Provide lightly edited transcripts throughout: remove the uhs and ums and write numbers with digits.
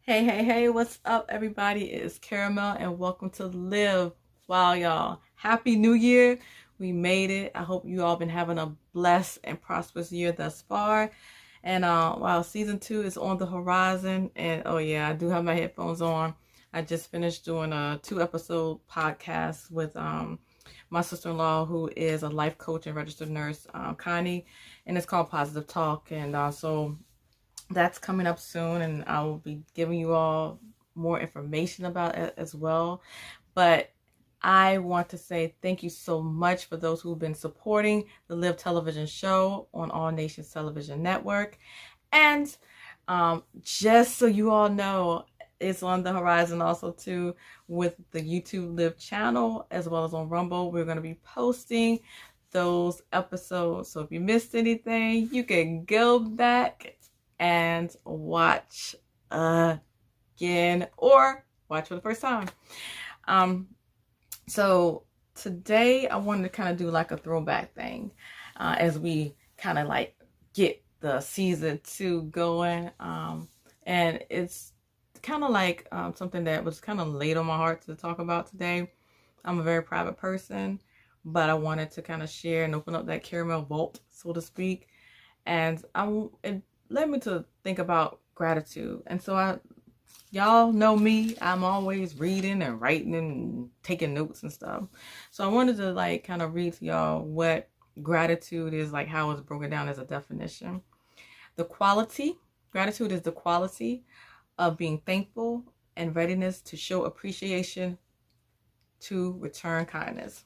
Hey, what's up, everybody? It's Cara-Mel, and welcome to Live. Wow, y'all. Happy New Year. We made it. I hope you all been having a blessed and prosperous year thus far. And while season 2 is on the horizon, and oh yeah, I do have my headphones on. I just finished doing a 2-episode podcast with my sister-in-law, who is a life coach and registered nurse, Connie, and it's called Positive Talk. And so that's coming up soon, and I will be giving you all more information about it as well. But I want to say thank you so much for those who've been supporting the Live television show on All Nations Television Network. And just so you all know, it's on the horizon also too with the YouTube Live channel, as well as on Rumble. We're going to be posting those episodes. So if you missed anything, you can go back and watch again or watch for the first time. So today I wanted to kind of do like a throwback thing as we kind of like get the season 2 going. And it's kind of like something that was kind of laid on my heart to talk about today. I'm a very private person, but I wanted to kind of share and open up that Cara-Mel vault, so to speak. And it led me to think about gratitude. And so y'all know me, I'm always reading and writing and taking notes and stuff. So I wanted to like kind of read to y'all what gratitude is, like how it's broken down as a definition. Gratitude is the quality of being thankful and readiness to show appreciation to return kindness.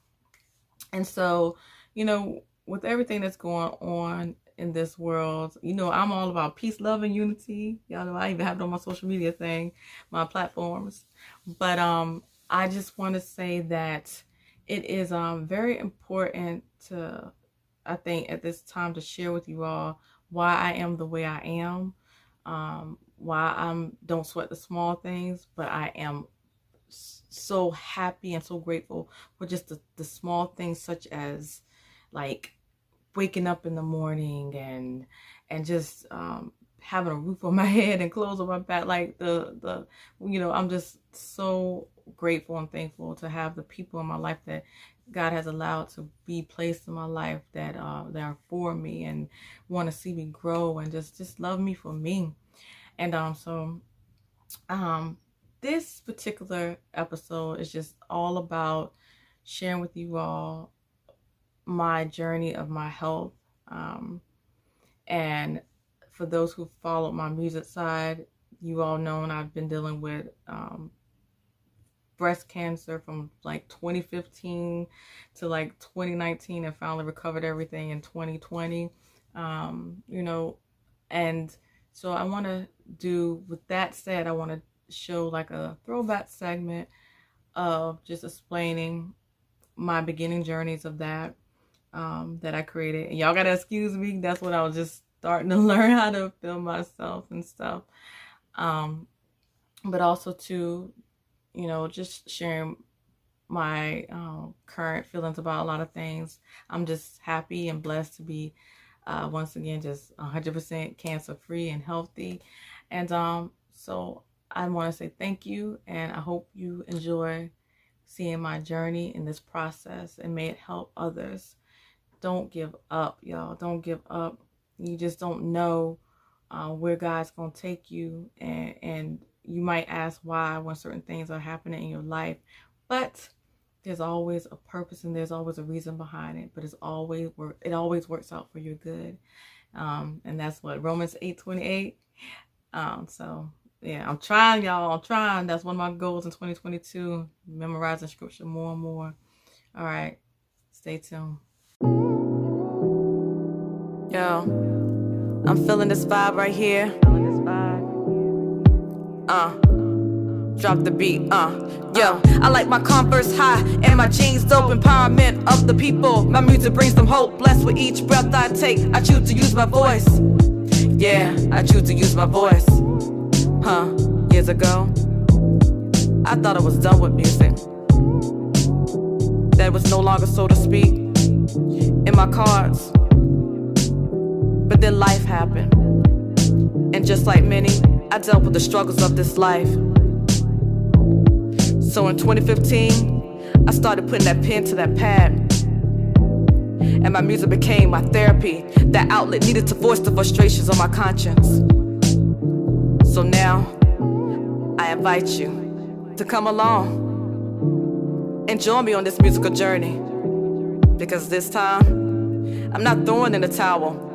And so, with everything that's going on in this world, I'm all about peace, love, and unity. Y'all know I even have it on my social media thing, my platforms. But I just want to say that it is very important to, I think, at this time to share with you all why I am the way I am, why I don't sweat the small things, but I am so happy and so grateful for just the small things, such as like waking up in the morning and just having a roof on my head and clothes on my back. Like I'm just so grateful and thankful to have the people in my life that God has allowed to be placed in my life that are for me and want to see me grow and just love me for me. And this particular episode is just all about sharing with you all my journey of my health. And for those who followed my music side, you all know I've been dealing with breast cancer from like 2015 to like 2019, and finally recovered everything in 2020. And so I want to do, with that said, I want to show like a throwback segment of just explaining my beginning journeys of that I created. And y'all gotta excuse me, that's what I was just starting to learn how to film myself and stuff. But also to, just sharing my current feelings about a lot of things. I'm just happy and blessed to be once again just 100% cancer free and healthy. And so I want to say thank you, and I hope you enjoy seeing my journey in this process, and may it help others. Don't give up, y'all. Don't give up. You just don't know where God's going to take you. And you might ask why when certain things are happening in your life. But there's always a purpose, and there's always a reason behind it. But it always works out for your good. And that's what Romans 8:28. So yeah, I'm trying, y'all. I'm trying. That's one of my goals in 2022. Memorizing scripture more and more. All right. Stay tuned. Yo, I'm feeling this vibe right here. Drop the beat. Yo, I like my Converse high and my jeans dope. Empowerment of the people. My music brings them hope. Blessed with each breath I take. I choose to use my voice. Yeah, I choose to use my voice. Years ago, I thought I was done with music. That was no longer, so to speak, in my cards. But then life happened, and just like many, I dealt with the struggles of this life. So in 2015, I started putting that pen to that pad. And my music became my therapy, that outlet needed to voice the frustrations on my conscience. So now, I invite you to come along and join me on this musical journey. Because this time, I'm not throwing in the towel.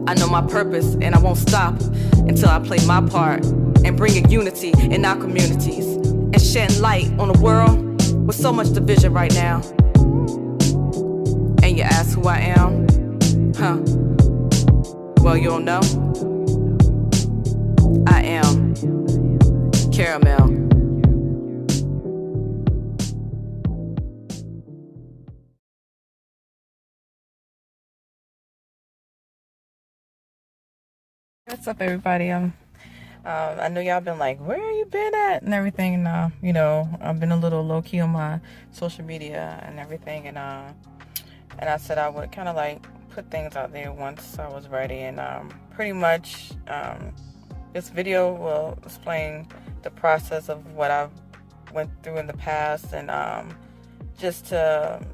I know my purpose and I won't stop until I play my part in bringing unity in our communities and shedding light on a world with so much division right now. And you ask who I am? Huh? Well, you don't know. I am Cara-Mel. What's up, everybody? I know y'all been like, where you been at and everything, and you know, I've been a little low key on my social media and everything, and I said I would kind of like put things out there once I was ready, and pretty much this video will explain the process of what I've went through in the past, and just to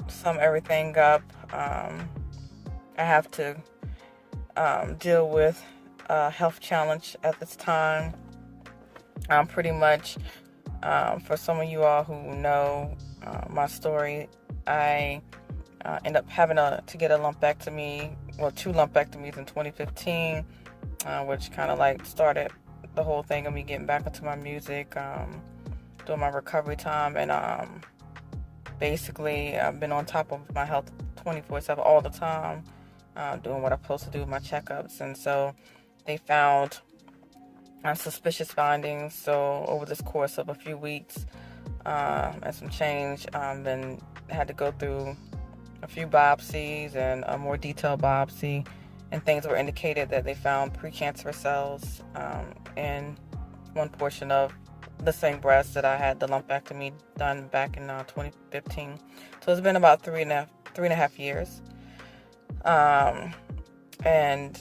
sum everything up, I have to deal with a health challenge at this time. Pretty much, for some of you all who know my story, I ended up having to get a lumpectomy, well, 2 lumpectomies in 2015, which kind of like started the whole thing of me getting back into my music, doing my recovery time, and basically I've been on top of my health 24/7 all the time, doing what I'm supposed to do with my checkups. And so they found suspicious findings. So over this course of a few weeks and some change, then had to go through a few biopsies and a more detailed biopsy, and things were indicated that they found precancerous cells in one portion of the same breast that I had the lumpectomy done back in 2015. So it's been about 3.5 years. And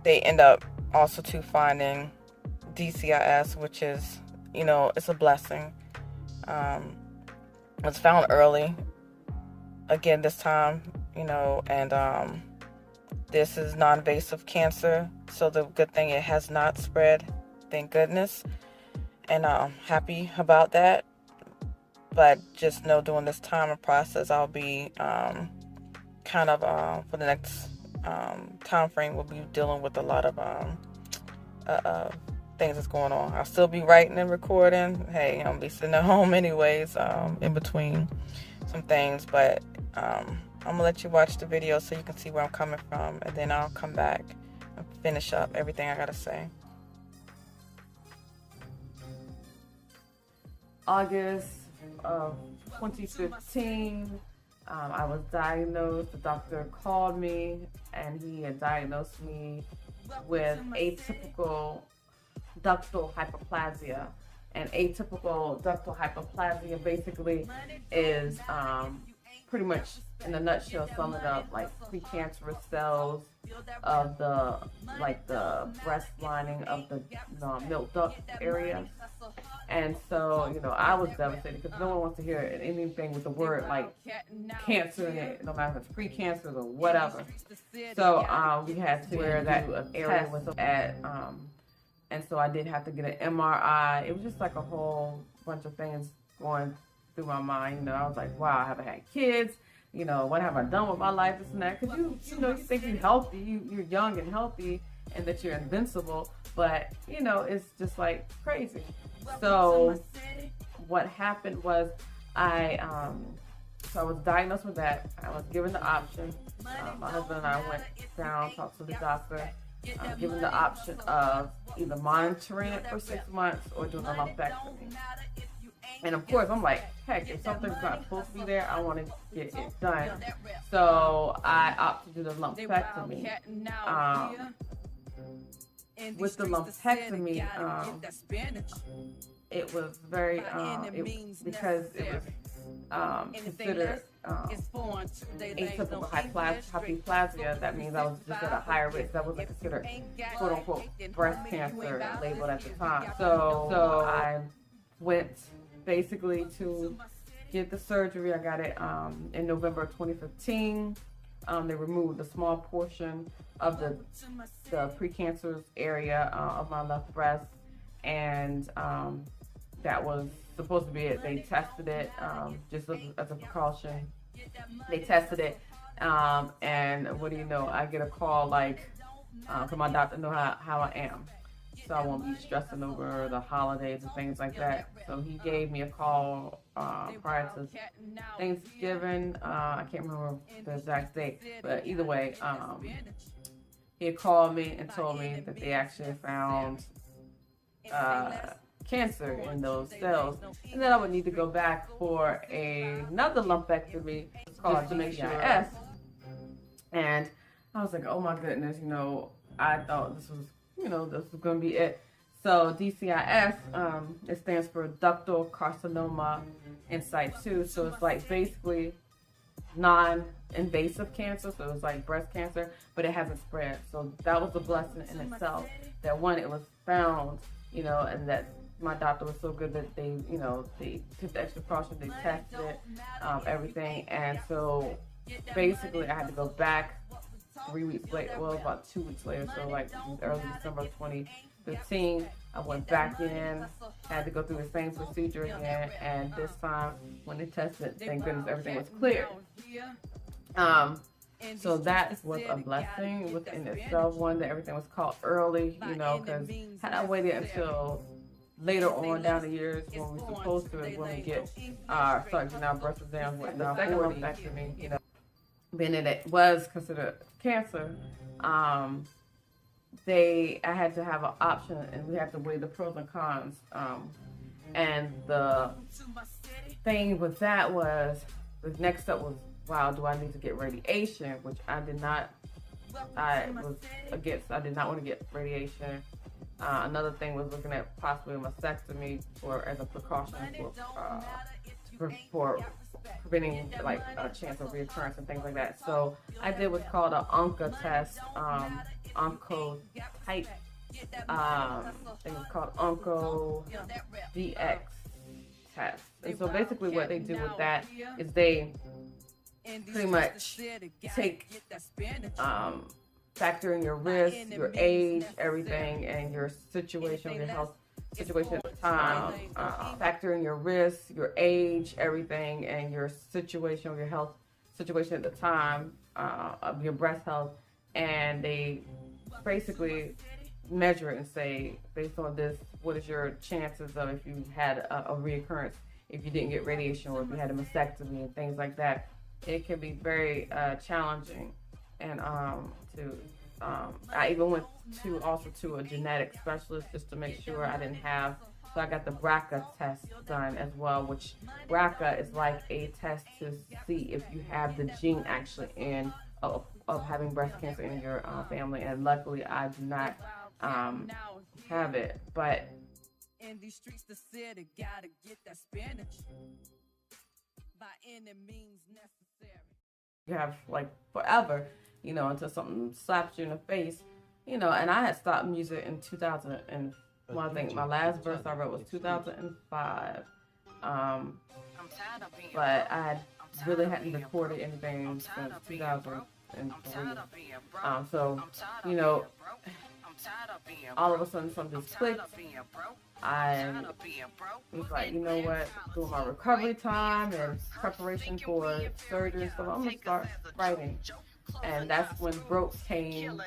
they end up also finding DCIS, which is, you know, it's a blessing. It's found early, again this time, you know, and this is non-invasive cancer, so the good thing, it has not spread, thank goodness, and I'm happy about that. But just know during this time and process, I'll be kind of for the next time frame, we'll be dealing with a lot of things that's going on. I'll still be writing and recording. Hey, I'm be sitting at home anyways, in between some things, but I'm gonna let you watch the video so you can see where I'm coming from, and then I'll come back and finish up everything I gotta say. August of 2015, I was diagnosed. The doctor called me and he had diagnosed me with atypical ductal hyperplasia. And atypical ductal hyperplasia basically is pretty much, in a nutshell, sum it up, like precancerous cells of the breast lining of the milk duct area. And so, you know, I was devastated because no one wants to hear anything with the word like cancer in it, no matter if it's precancer or whatever. So we had to wear that area with at and so I did have to get an MRI. It was just like a whole bunch of things going through my mind. You know, I was like, wow, I haven't had kids. You know, what have I done with my life, this and that? Because you know, you think you're healthy, you're young and healthy, and that you're invincible. But, you know, it's just like crazy. So what happened was I was diagnosed with that. I was given the option. My husband and I went down, talked to the doctor, given the option of either monitoring it for 6 months or doing a lumpectomy. And of course, I'm like, heck, if something's not supposed to be there, I want to get it done. So I opted to do the lumpectomy. with the lumpectomy, it was very, because it was considered atypical hyperplasia. That means I was just at a higher risk. That wasn't considered quote unquote breast cancer labeled at the time. So I went basically to get the surgery. I got it in November of 2015. They removed a small portion of the precancerous area of my left breast, and that was supposed to be it. They tested it just as a precaution. They tested it, and what do you know? I get a call like from my doctor to know how I am, so I won't be stressing over the holidays and things like that. So he gave me a call prior to Thanksgiving. I can't remember the exact date, but either way, he had called me and told me that they actually found cancer in those cells, and then I would need to go back for another lumpectomy called DCIS. And I was like, oh my goodness, I thought this was going to be it. So DCIS, it stands for ductal carcinoma in situ. So it's like basically non-invasive cancer. So it's like breast cancer, but it hasn't spread. So that was a blessing in itself. That one, it was found, and that my doctor was so good that they took the extra precaution. They tested it, everything. And so basically I had to go back 3 weeks later, well, about 2 weeks later, so like early December 2015, I went back in, had to go through the same procedure again, and this time when they tested, thank goodness everything was clear. So that was a blessing within itself. One, that everything was caught early, because had I waited until later on down the years when we're supposed to, when we get start getting our breast exams with the second lumpectomy, being that it was considered cancer, I had to have an option, and we had to weigh the pros and cons. And the thing with that was, the next step was, wow, do I need to get radiation? Which I did not. I was against. I did not want to get radiation. Another thing was looking at possibly a mastectomy as a precaution for preventing like a chance of reoccurrence and things like that. So I did what's called an ONCA test, oncotype. I think it's called onco DX test. And so basically what they do with that is they pretty much take factor in your risk, your age, everything, and your situation, your health situation at the time. Factor in your risk, your age, everything, and your situation, your health situation at the time of your breast health. And they basically measure it and say, based on this, what is your chances of if you had a reoccurrence, if you didn't get radiation, or if you had a mastectomy and things like that. It can be very challenging. And I even went to a genetic specialist just to make sure I didn't have. So I got the BRCA test done as well, which BRCA is like a test to see if you have the gene actually of having breast cancer in your family. And luckily, I do not have it. But in these streets, the city gotta get that spinach by any means necessary. You have like forever, until something slaps you in the face, and I had stopped music in 2000, and I think my last verse I wrote was 2005. But I really hadn't recorded anything since 2003. So, all of a sudden something just clicked. I was like, you know what, through my recovery time and preparation for surgery and stuff, I'm going to start writing. And that's when Broke came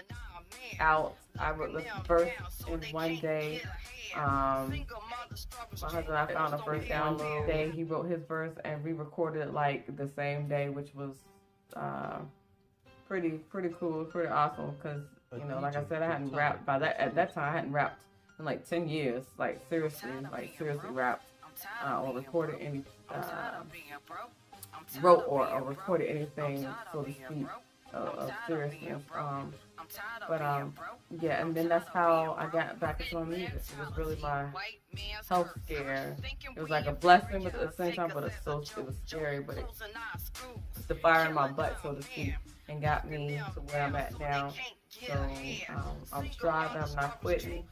out. I wrote the verse in one day. My husband and I found the first download day. He wrote his verse and re-recorded it like the same day, which was pretty cool, pretty awesome. Because like I said, I hadn't rapped at that time. I hadn't rapped in like 10 years, like seriously rapped or recorded any wrote or recorded anything, so to speak, of seriousness. But yeah, and then that's how I got back into my music. It was really my health scare. It was like a blessing, but at the same time, it was scary, but it put the fire in my butt, so to speak, and got me to where I'm at now. So I'm striving, I'm not quitting.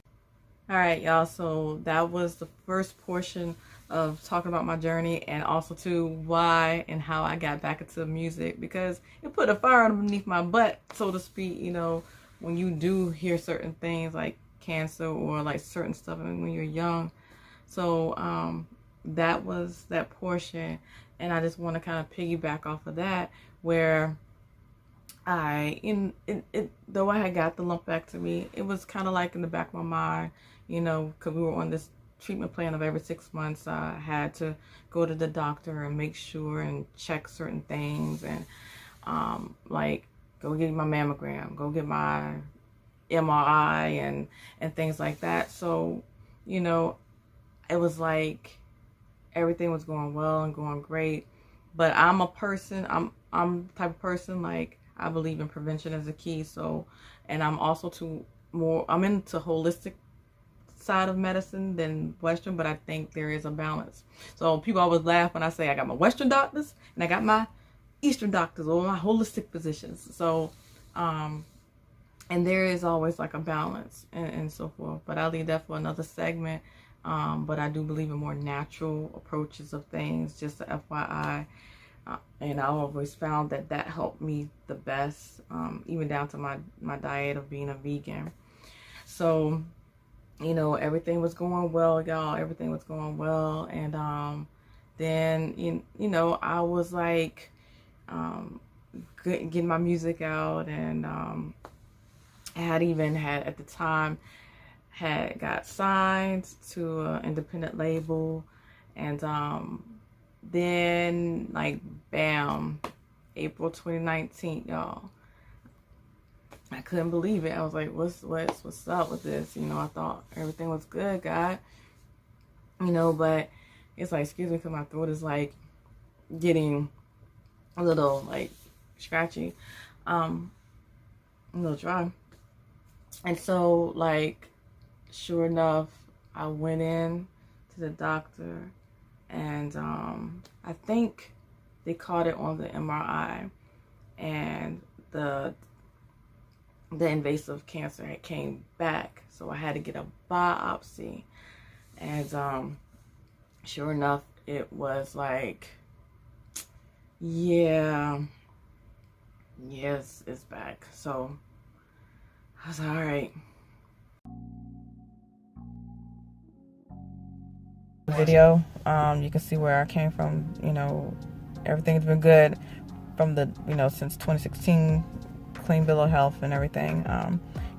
All right, y'all. So that was the first portion of talking about my journey, and also to why and how I got back into music, because it put a fire underneath my butt, so to speak. You know, when you do hear certain things like cancer or like certain stuff when you're young. So that was that portion, and I just want to kind of piggyback off of that, where though I had got the lumpectomy, it was kind of like in the back of my mind, you know, because we were on this treatment plan of every 6 months. I had to go to the doctor and make sure and check certain things, and like go get my mammogram, go get my MRI and things like that. So, you know, it was like everything was going well and going great. But I'm a person, I'm the type of person, like, I believe in prevention as a key. So, and I'm also I'm into holistic side of medicine than Western, but I think there is a balance. So people always laugh when I say I got my Western doctors and I got my Eastern doctors or my holistic physicians. So, and there is always like a balance and so forth. But I'll leave that for another segment. But I do believe in more natural approaches of things, just a FYI. And I always found that helped me the best, even down to my diet of being a vegan. So, you know, everything was going well, y'all. Everything was going well. And then, you know, I was like getting my music out. And I had at the time, had got signed to an independent label. And then, like, bam, April 2019, y'all. I couldn't believe it. I was like, what's up with this? You know, I thought everything was good, God. You know, but it's like, excuse me, because my throat is, like, getting a little, like, scratchy. A little dry. And so, like, sure enough, I went in to the doctor, and I think they caught it on the MRI, and the invasive cancer had came back, so I had to get a biopsy. And sure enough, it was like, yes, it's back. So I was like, all right. Video, you can see where I came from. You know, everything's been good from the, you know, since 2016, clean bill of health and everything.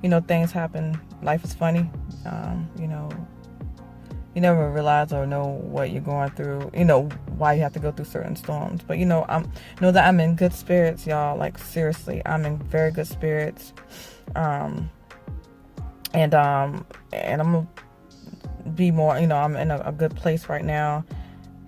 You know, things happen. Life is funny. You know, you never realize or know what you're going through, you know, why you have to go through certain storms. But, you know, know that I'm in good spirits, y'all. Like, seriously, I'm in very good spirits. And I'm gonna be more, you know, I'm in a good place right now.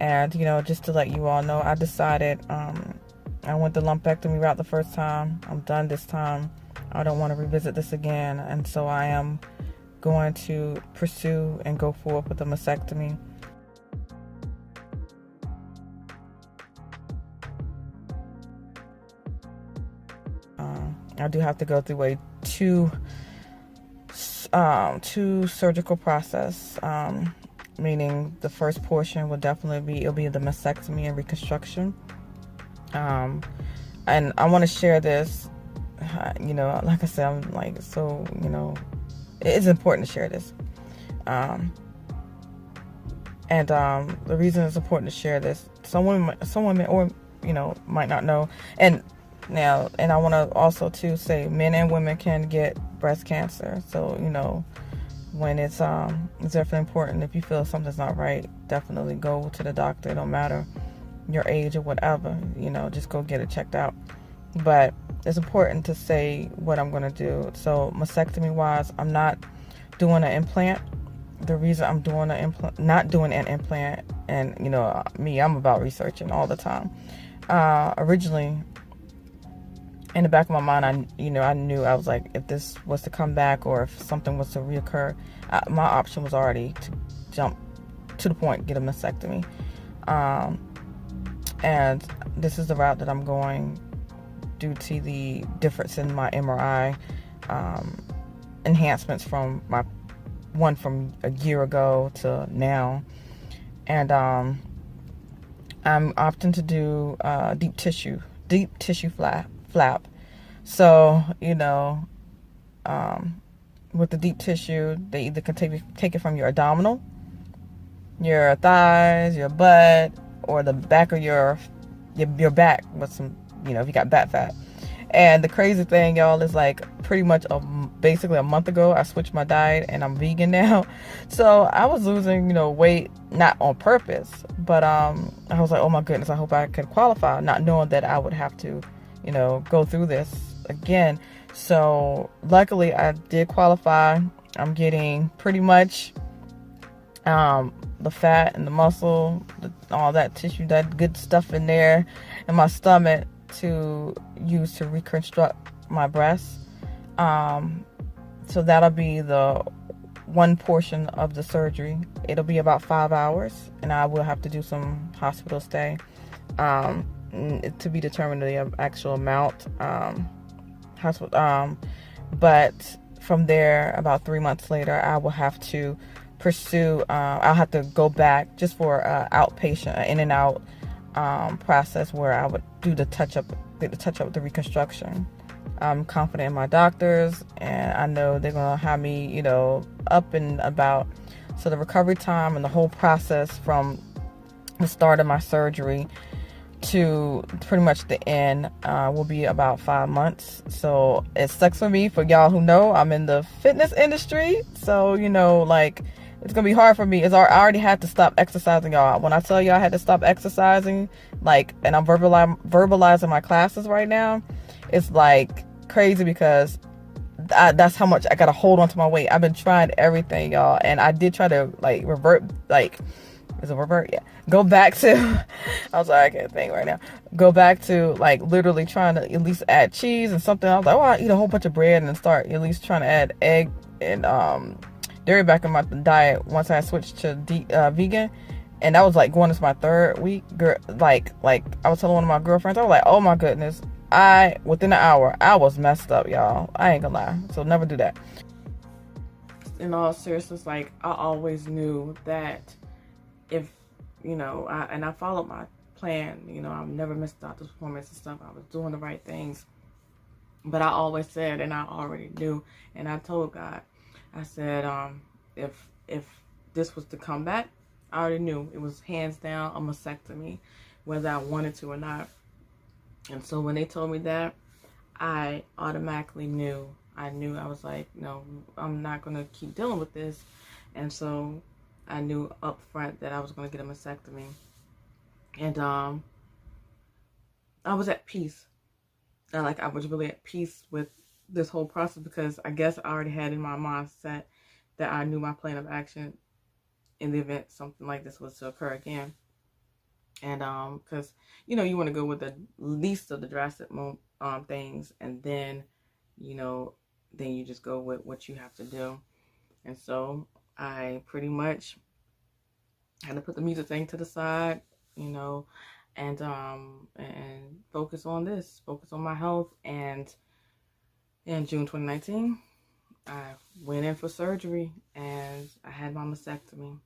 And, you know, just to let you all know, I decided, I went the lumpectomy route the first time. I'm done this time. I don't want to revisit this again. And so I am going to pursue and go forward with the mastectomy. I do have to go through two surgical process, meaning the first portion will definitely it'll be the mastectomy and reconstruction. And I want to share this, you know, like I said, I'm like, so, you know, it's important to share this. And the reason it's important to share this, some women, or, you know, might not know. And I want to also too say men and women can get breast cancer. So, you know, when it's definitely important, if you feel something's not right, definitely go to the doctor. It don't matter your age or whatever, you know, just go get it checked out. But it's important to say what I'm going to do. So mastectomy wise, I'm not doing an implant. The reason I'm doing not doing an implant, and, you know, I'm about researching all the time. Originally, in the back of my mind, I knew, I was like, if this was to come back or if something was to reoccur, my option was already to jump to the point, get a mastectomy. And this is the route that I'm going due to the difference in my MRI enhancements from my one from a year ago to now. And I'm opting to do deep tissue flap. So, with the deep tissue, they either can take it from your abdominal, your thighs, your butt, or the back of your back with some, if you got back fat. And the crazy thing, y'all, is like pretty much basically a month ago, I switched my diet and I'm vegan now. So I was losing, weight, not on purpose, but I was like, oh my goodness, I hope I can qualify, not knowing that I would have to, go through this again. So luckily I did qualify. I'm getting pretty much the fat and the muscle, all that tissue, that good stuff in there in my stomach to use to reconstruct my breasts. So that'll be the one portion of the surgery. It'll be about 5 hours, and I will have to do some hospital stay to be determined the actual amount. But from there, about 3 months later, I will have to pursue. I'll have to go back just for outpatient, in and out process where I would do the touch up, the reconstruction. I'm confident in my doctors, and I know they're gonna have me, up and about. So the recovery time and the whole process from the start of my surgery to pretty much the end will be about 5 months. So it sucks for me. For y'all who know, I'm in the fitness industry, so it's gonna be hard for me. I already had to stop exercising, y'all. When I tell y'all I had to stop exercising, and I'm verbalizing my classes right now, it's like crazy because that's how much I gotta hold on to my weight. I've been trying everything, y'all, and I did try to revert, is it revert? Yeah. Go back to, I'm sorry, I can't think right now. Go back to literally trying to at least add cheese and something. I was like, oh, I eat a whole bunch of bread and start at least trying to add egg and dairy back in my diet once I switched to vegan. And that was going into my 3rd week. I was telling one of my girlfriends, I was like, oh my goodness, within an hour, I was messed up, y'all. I ain't gonna lie. So never do that. In all seriousness, I always knew that if, I followed my plan, I've never missed doctor's appointments and stuff. I was doing the right things. But I always said, and I already knew, and I told God, I said, if this was to come back, I already knew it was hands down a mastectomy, whether I wanted to or not. And so when they told me that, I automatically knew. I was like, no, I'm not going to keep dealing with this. And so I knew up front that I was going to get a mastectomy. And I was at peace. I was really at peace with this whole process because I guess I already had in my mindset that I knew my plan of action in the event something like this was to occur again. And because you want to go with the least of the drastic things, and then then you just go with what you have to do. And so I pretty much had to put the music thing to the side, and focus on my health. And in June 2019, I went in for surgery and I had my mastectomy.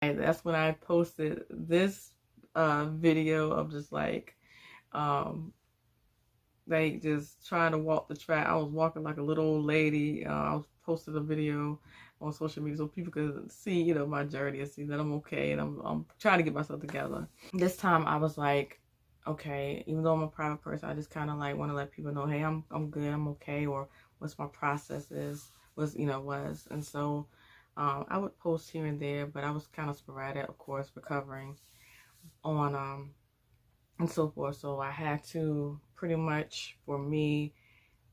And that's when I posted this video of just just trying to walk the track. I was walking like a little old lady. I was posted a video on social media so people could see, my journey and see that I'm okay, and I'm trying to get myself together. This time I was like, okay, even though I'm a private person, I just kind of want to let people know, hey, I'm good, I'm okay, or what's my process was. And so I would post here and there, but I was kind of sporadic, of course, recovering on and so forth. So I had to pretty much, for me,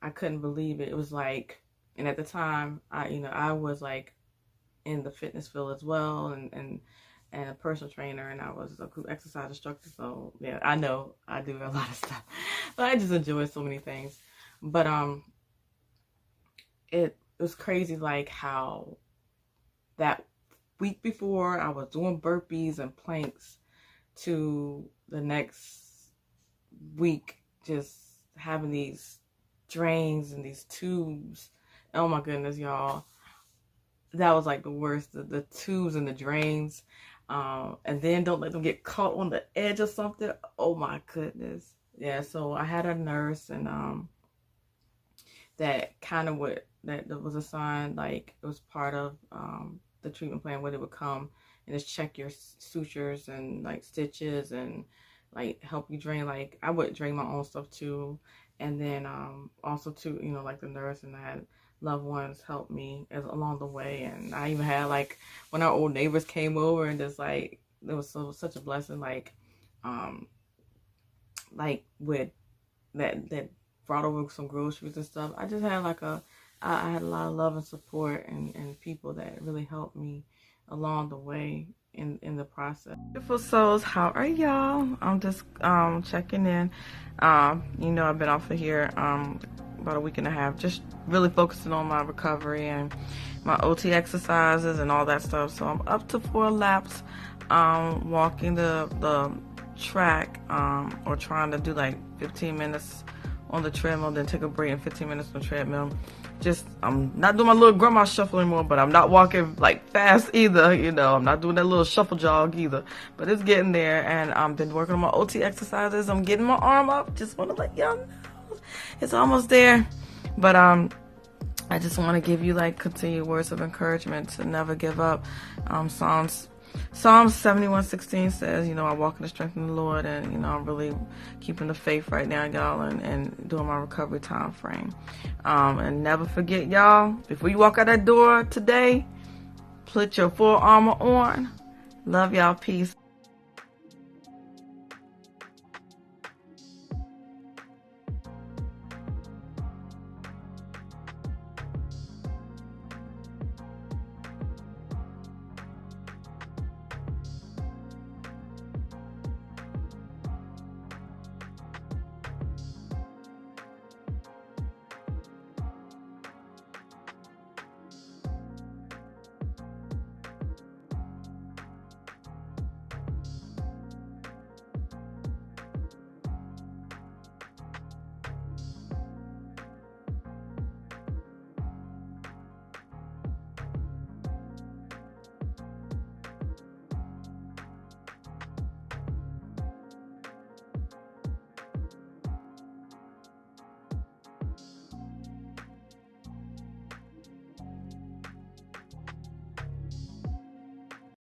I couldn't believe it. It was like, and at the time, I was like in the fitness field as well, and a personal trainer, and I was a group exercise instructor. So yeah, I know I do a lot of stuff, but I just enjoy so many things. But it was crazy, like how that week before I was doing burpees and planks to the next week just having these drains and these tubes. Oh my goodness, y'all. That was like the worst, the tubes and the drains. And then don't let them get caught on the edge or something. Oh my goodness. Yeah, so I had a nurse, and that kind of that was assigned, like it was part of the treatment plan, where they would come and just check your sutures and like stitches and like help you drain. Like I would drain my own stuff too, and then also too, like the nurse, and I had loved ones help me along the way. And I even had, like, when our old neighbors came over, and just like it was such a blessing, like with that brought over some groceries and stuff. I just had like I had a lot of love and support, and people that really helped me along the way in the process. Beautiful souls, how are y'all? I'm just checking in. I've been off of here about a week and a half, just really focusing on my recovery and my OT exercises and all that stuff. So I'm up to 4 laps, walking the track, or trying to do like 15 minutes on the treadmill, then take a break, and 15 minutes on the treadmill. I'm not doing my little grandma shuffle anymore, but I'm not walking like fast either. I'm not doing that little shuffle jog either, but it's getting there. And I've been working on my OT exercises. I'm getting my arm up. Just want to let y'all know it's almost there. But I just want to give you like continued words of encouragement to never give up. Psalms 71:16 says, I walk in the strength of the Lord, and I'm really keeping the faith right now, y'all, and doing my recovery time frame. And never forget, y'all, before you walk out that door today, put your full armor on. Love y'all. Peace.